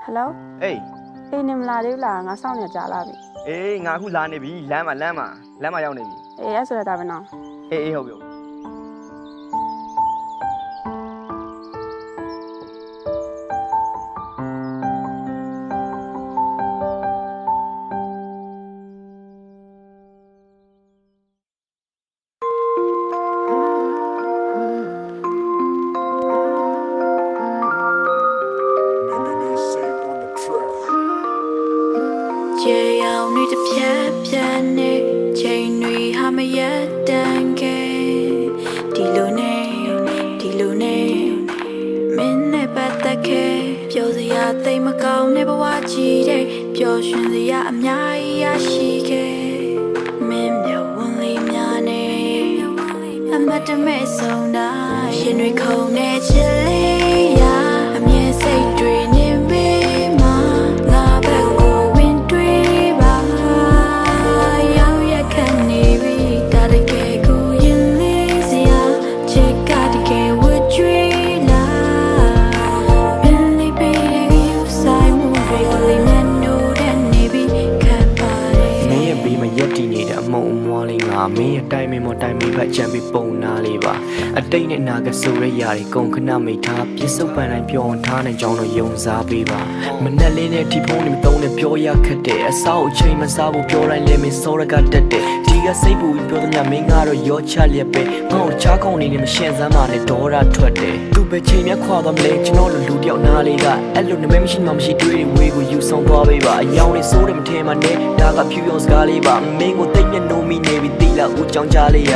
Hello အေးအေးနေမလာသေးဘူးလားငါစောင့်နေကြလားပြီအေးငါအခုလာနေပြီလမ်းမှာရောက်နေပြီအေးအဲ့ဆိုတော့ဒါပဲနော်အေးဟုတ်ပြီကျေအောင်နေတပြက်ပြက်နေချိန်တွေဟာမရက်တန်ခဲ့ဒီလိုနေမင်းနဲ့ပတ်သက်ခဲ့ပြောစရာသိမကောင်းတဲ့ဘဝကြီးတဲ့ပျော်ရွှင်စရာအများကြီးရရှိခဲ့မင်းမျက်ဝန်းလေးများနဲ့အမတ်တမဲ့ဆုံးတိုင်းရှင်တွေခုန်နေချစ်လေးရအမြဲစိတ်တွေနေမေးမှာငါဘက်ကိုဝင်တွေးပါရောက်ရခက်နေပြီဒါတကယ်ကိုရင်လေးစရာချစ်ကတကယ်ဝတ်ကြွေးလာမင်းလေးပေးတဲ့ယူဆိုင်မှုတွေကလေးမျက်နှာတဲ့နေပြီခက်ပါတယ်မင်းရဲ့ဘေးမှာရက်တည်နေတဲ့အမုံအမွားလေးငါမင်းရဲ့တိုင်းမင်းမတိုင်းမင်းဘက်ချမ်းပြီးပုံနာလေးပါအတိတ်နဲ့နာကဆိုရရတွေကုန်ခဏမိထားပြစ်စုံပန်တိုင်းပြောင်းထားနိုင်ကြောင်းတော့ယုံစားပေးပါမနဲ့လေးနဲ့ဒီဖုန်းနဲ့မသုံးနဲ့ပြောရခက်တဲ့အစားအချိန်မစားဖို့ပြောတိုင်းလည်းမင်းစောရကတက်တဲ့ဒီကစိတ်ပူပြီးပြောသမျှမင်းကတော့ရောချလျက်ပဲငေါ့ချားကောင်းနေနဲ့မရှင်းစမ်းပါနဲ့ဒေါ်ရထွက်တယ်သူပဲချိန်မြခွာသွားမလဲကျွန်တော်လူတယောက်နားလေးကအဲ့လိုနမဲမရှိမှမရှိတွေးဝေးကိုယူဆောင်သွားပေးပါအယောင်လေးစိုးတယ်မထင်မှနဲ့ဒါကဖြူရောစကားလေးပါမင်းကိုတိတ်မျက်နှုံးမိနေပြီတိလာဦးကြောင်ကြားလေးရ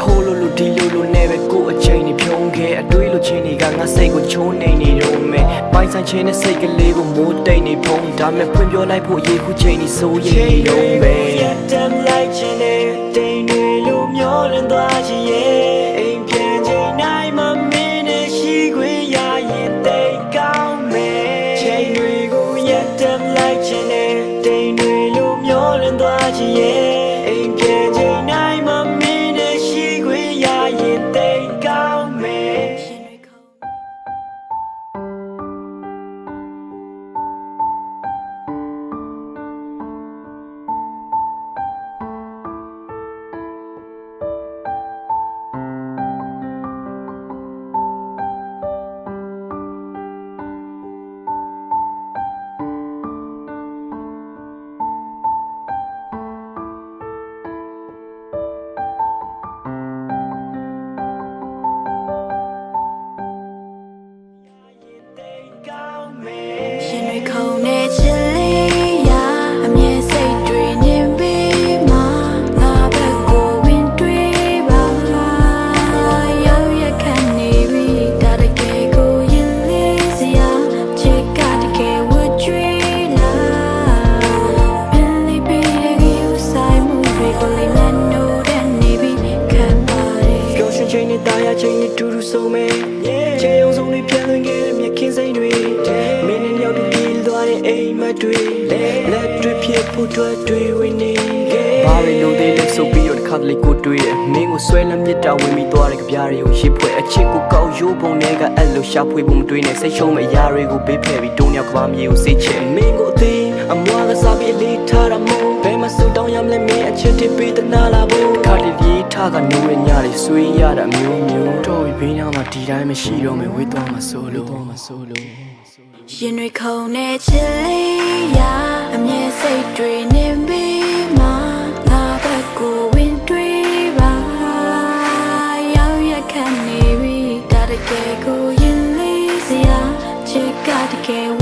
ဟိုလိုလိုဒီလိုလိုနဲ့ပဲကိုအချိန်နေဖြုံးခဲ့အတွေးလိုချင်းတွေကငါစိတ်ကိုချိုးနေနေတော့မယ်ပိုင်ဆိုင်ချင်းနဲ့စိတ်ကလေးကိုမိုးတိတ်နေဖုံးဒါမဲ့ဖွင့်ပြောလိုက်ဖို့ရေခုချိန်နေစိုးရိမ်နေတော့မယ်တမ်းလိုက်ချင်တဲ့တိမ်တွေလိုမျောလင်းသွားချင်ရဲ့အိမ်ပြန်ချိန်နိုင်မှမင်းနဲ့ရှိခွေရရင်တိတ်ကောင်းမယ်ချိန်တွေကိုရက်တမ်းလိုက်ချင်တဲ့တိမ်တွေလိုမျောလင်းသွားချင်ရဲ့အိမ်ပြန်ချိန်နိုင်မှမင်းနဲ့ရှိခွေရရင်တိတ်ကောင်းမယ်ရှင်တွေခုန်နေချစ်လေးရအမြဲစိတ်တွေနေပေးမှာငါဘက်ကိုဝင်တွေးပါရောက်ရခက်နေပြီဒါတကယ်ကိုရင်လေးစရာချစ်ကတကယ်ဝတ်ကြွေးလာမင်းလေးပေးတဲ့ယူဆိုင်မှုတွေကိုလေးမျက်နှာတဲ့နေပြီခက်ပါတယ်ပျော်ရွှင်ချိန်နဲ့တာယာချိန်နဲ့တူတူဆုံးမယ်ချေအောင်ဆုံးလေးပြန်သွင်းခဲ့တဲ့မြက်ခင်းစိမ့်တွေမင်းနဲ့ရောက်ပြီးပြေးသွားတဲ့အိမ်မက်တွေလက်တွေဖြစ်ဖို့တွေဝင်နေခဲ့ဘာလို့လဲလဲဆိုပြီးတော့တစ်ခါတလေကိုတွေးတယ်မင်းကိုဆွဲလမ်းမြစ်တာဝင်ပြီးသွားတဲ့ကြပြားတွေကိုရစ်ဖွဲ့အချစ်ကိုကောက်ရိုးပုံတွေကအဲ့လိုရှာဖွေဖို့မတွေးနဲ့စိတ်ရှုံးမဲ့အရာတွေကိုဘေးဖယ်ပြီးတုံးရောက်ကဘာမြေကိုစိတ်ချမင်းကိုအသေးအမွားကစားပြီးလေးထားတာမို့ဘယ်မှာစူတောင်းရမလဲမင်းအချစ်တစ်ပေးတနာလာဖို့တစ်ခါတလေထားကနိုးရညတွေဆွေးရတာမျိုးတော့ဘေးနားမှာဒီတိုင်းမရှိတော့မယ်ဝေးသွားမှာဆိုလို့ရင်တွေခုန်နေချစ်လေးရအမြဲစိတ်တွေနေပေးမှာငါဘက်ကိုဝင်တွေးပါရောက်ရခက်နေပြီဒါတကယ်ကိုရင်လေးစရာချစ်ကတကယ်